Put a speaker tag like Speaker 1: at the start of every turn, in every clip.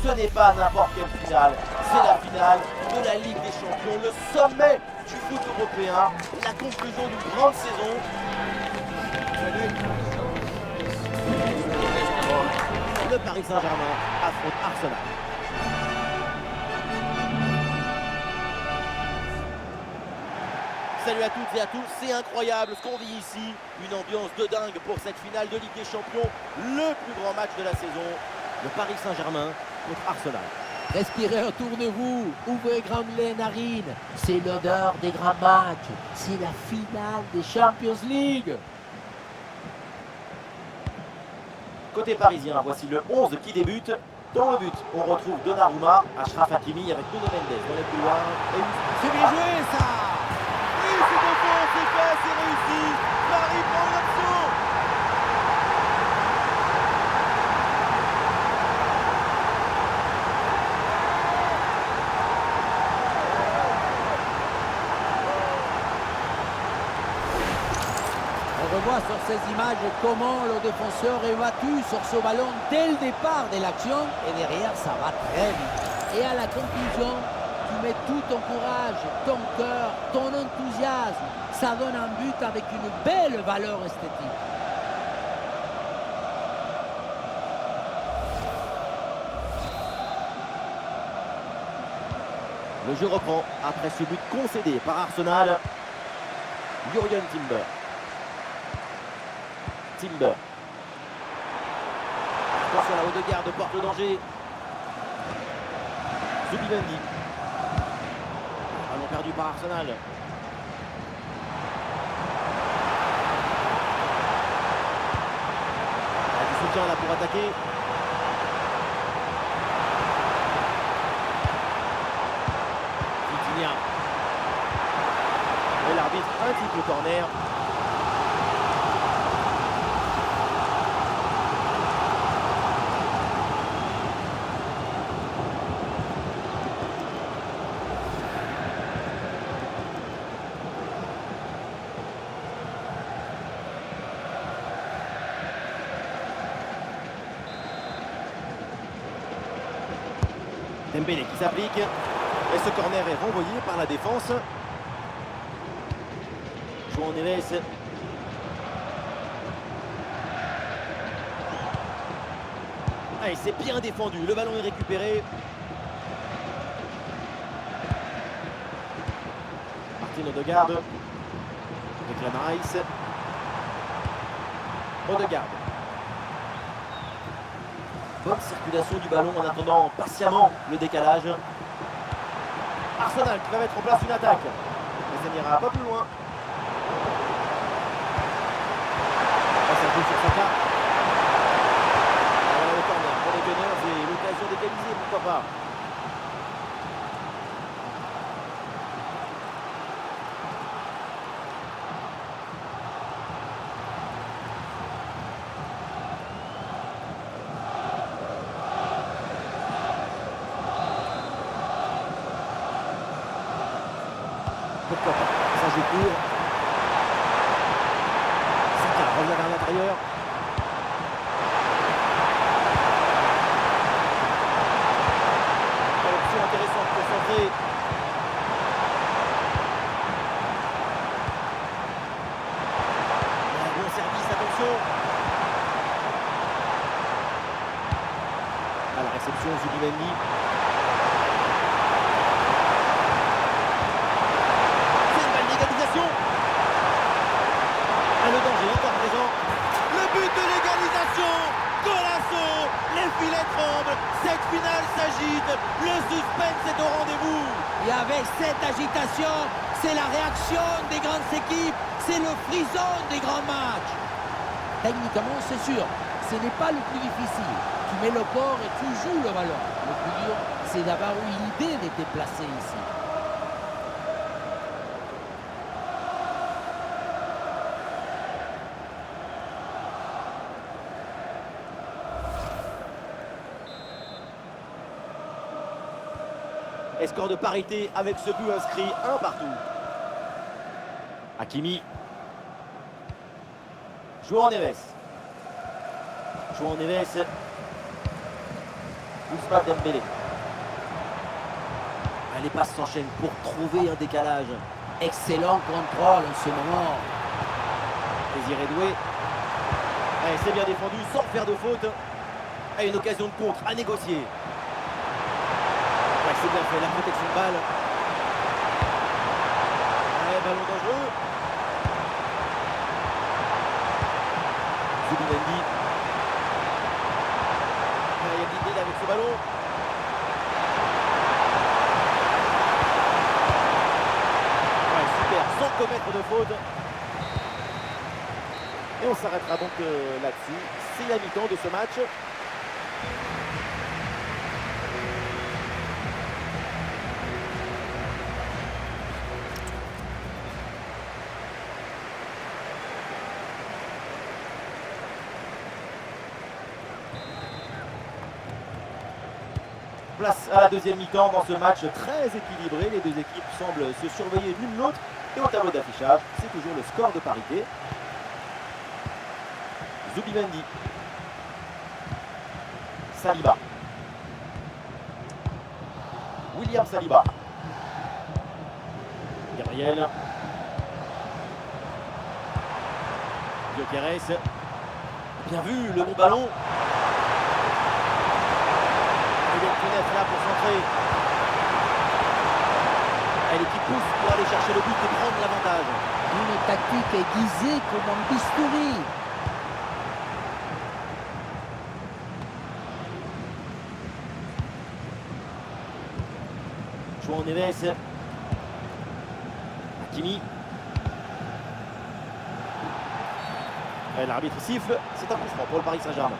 Speaker 1: Ce n'est pas n'importe quelle finale, c'est la finale de la Ligue des Champions, le sommet du foot européen, la conclusion d'une grande saison. Le Paris Saint-Germain affronte Arsenal. Salut à toutes et à tous, c'est incroyable ce qu'on vit ici. Une ambiance de dingue pour cette finale de Ligue des Champions, le plus grand match de la saison. Le Paris Saint-Germain contre Arsenal.
Speaker 2: Respirez autour de vous, ouvrez grand les narines. C'est l'odeur des grands matchs, c'est la finale des Champions League.
Speaker 1: Côté parisien, voici le 11 qui débute. Dans le but, on retrouve Donnarumma, Achraf Hakimi avec Nuno Mendes dans les couloirs.
Speaker 2: C'est bien joué ça.
Speaker 1: Oui, c'est bon, c'est fait, c'est réussi. Paris prend une option.
Speaker 2: On revoit sur ces images comment le défenseur est battu sur ce ballon dès le départ de l'action et derrière ça va très vite. Et à la conclusion, tu mets tout ton courage, ton cœur, ton enthousiasme. Ça donne un but avec une belle valeur esthétique.
Speaker 1: Le jeu reprend après ce but concédé par Arsenal. Jurgen Timber. Attention à la haute de garde, porte le danger. Zubimendi. Ballon perdu par Arsenal. Du soutien là pour attaquer. Vitinha. Et l'arbitre indique le corner. Dembélé qui s'applique. Et ce corner est renvoyé par la défense. João Neves. Ah, et c'est bien défendu. Le ballon est récupéré. Martin Odegaard. Declan Rice. Odegaard. Bonne circulation du ballon en attendant patiemment le décalage. Arsenal qui va mettre en place une attaque. Mais ça n'ira pas plus loin. Ça joue sur Saka. Voilà le corner pour les Gunners et l'occasion d'égaliser, pourquoi pas. Pourquoi pas. Ça joue court. Saka revient vers l'intérieur. Option intéressante pour centrer. Bon service, attention. À la réception, Zubimendi. Le danger encore présent. Le but de l'égalisation. Golasso. Les filets tremblent. Cette finale s'agite. Le suspense est au rendez-vous.
Speaker 2: Et avec cette agitation, c'est la réaction des grandes équipes, c'est le frisson des grands matchs. Techniquement, c'est sûr, ce n'est pas le plus difficile. Tu mets le corps et tu joues le ballon. Le plus dur, c'est d'avoir eu l'idée de te placer ici.
Speaker 1: Et score de parité avec ce but inscrit, un partout. Hakimi. João Neves. Ousmane Dembélé. Les passes s'enchaînent pour trouver un décalage.
Speaker 2: Excellent contrôle en ce moment.
Speaker 1: Désiré Doué. Allez, c'est bien défendu sans faire de faute. Et une occasion de contre à négocier. Ouais, c'est bien fait, la protection de balle. Allez, ballon dangereux. Zubimendi. Il y a de l'idée avec ce ballon. Ouais, super, sans commettre de faute. Et on s'arrêtera donc là-dessus. C'est la mi-temps de ce match. Place à la deuxième mi-temps dans ce match très équilibré. Les deux équipes semblent se surveiller l'une l'autre. Et au tableau d'affichage, c'est toujours le score de parité. Zubimendi. Saliba. William Saliba. Gabriel. Gyökeres. Bien vu, le bon ballon. Il y a une fenêtre là pour centrer. Et l'équipe pousse pour aller chercher le but et prendre l'avantage.
Speaker 2: Une tactique aiguisée comme un bistouri.
Speaker 1: João Neves. Hakimi. L'arbitre siffle. C'est un coup franc pour le Paris Saint-Germain.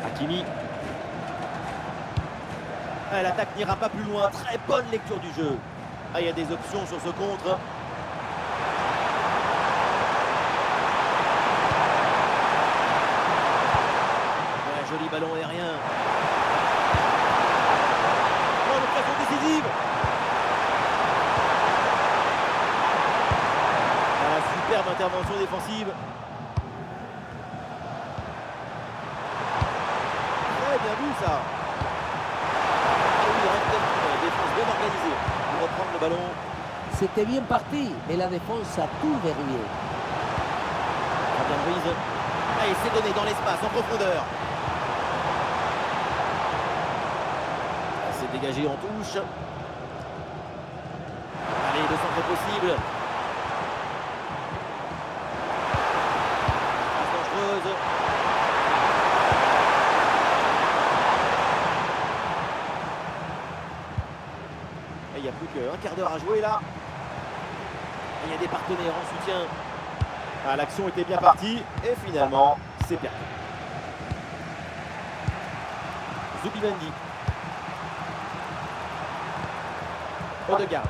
Speaker 1: Hakimi. L'attaque n'ira pas plus loin. Très bonne lecture du jeu. Il y a des options sur ce contre. Joli ballon aérien. Oh, l'occasion décisive. Superbe intervention défensive. Bien vu ça. Défense bien organisée pour reprendre le ballon.
Speaker 2: C'était bien parti, mais la défense a tout verrouillé.
Speaker 1: Fabien Ruiz. Et c'est donné dans l'espace, en profondeur. C'est dégagé en touche. Allez, le centre est possible. Passe dangereuse. Il n'y a plus qu'un quart d'heure à jouer là. Il y a des partenaires en soutien. L'action était bien partie et finalement c'est perdu. Zubimendi. Odegaard.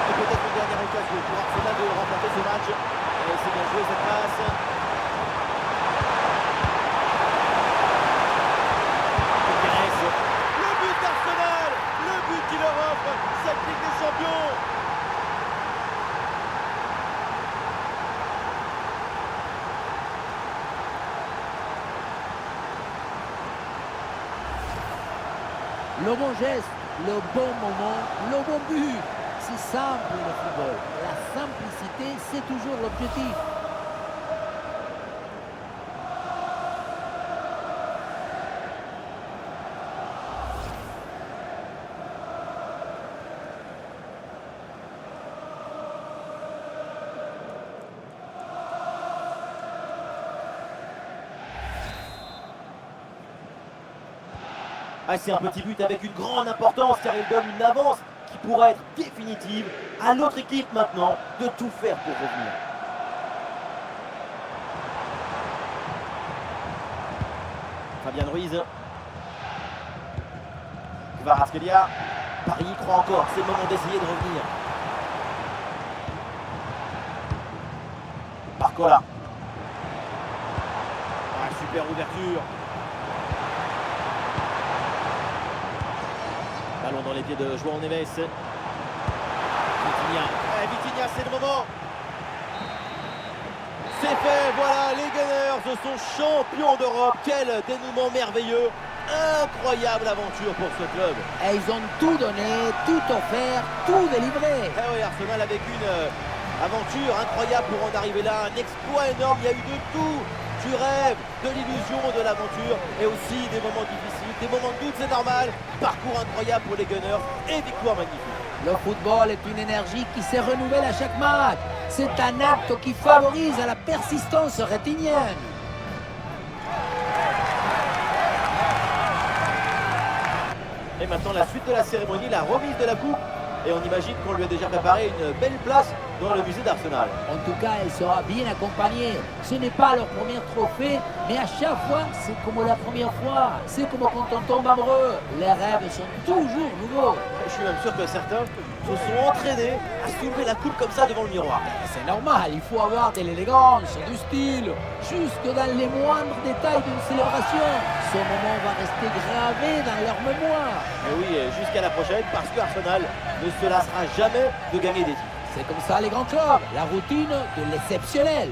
Speaker 1: Et peut-être une dernière occasion pour Arsenal de remporter ce match. Et c'est bien joué cette passe. Le but d'Arsenal, le but qui leur offre cette Ligue des Champions.
Speaker 2: Le bon geste, le bon moment, le bon but. C'est simple le football. La simplicité, c'est toujours l'objectif.
Speaker 1: C'est un petit but avec une grande importance car il donne une avance qui pourra être définitive. À l'autre équipe maintenant de tout faire pour revenir. Fabien Ruiz. Kvaratskhelia. Paris y croit encore, c'est le moment d'essayer de revenir. Barcola. Ah, super ouverture. Ballon dans les pieds de João Neves. Vitinha. Vitinha, c'est le moment. C'est fait, voilà, les Gunners sont champions d'Europe. Quel dénouement merveilleux. Incroyable aventure pour ce club.
Speaker 2: Et ils ont tout donné, tout offert, tout délivré.
Speaker 1: Eh oui, Arsenal avec une aventure incroyable pour en arriver là. Un exploit énorme, il y a eu de tout. Du rêve, de l'illusion, de l'aventure et aussi des moments difficiles, des moments de doute, c'est normal. Parcours incroyable pour les Gunners et victoire magnifique.
Speaker 2: Le football est une énergie qui se renouvelle à chaque match. C'est un acte qui favorise la persistance rétinienne.
Speaker 1: Et maintenant la suite de la cérémonie, la remise de la coupe. Et on imagine qu'on lui a déjà préparé une belle place dans le musée d'Arsenal.
Speaker 2: En tout cas, elle sera bien accompagnée. Ce n'est pas leur premier trophée, mais à chaque fois, c'est comme la première fois. C'est comme quand on tombe amoureux. Les rêves sont toujours nouveaux.
Speaker 1: Je suis même sûr que certains se sont entraînés à soulever la coupe comme ça devant le miroir.
Speaker 2: C'est normal, il faut avoir de l'élégance, du style, jusque dans les moindres détails d'une célébration. Ce moment va rester gravé dans leur mémoire.
Speaker 1: Et oui, jusqu'à la prochaine, parce que Arsenal ne se lassera jamais de gagner des titres.
Speaker 2: C'est comme ça les grands clubs, la routine de l'exceptionnel.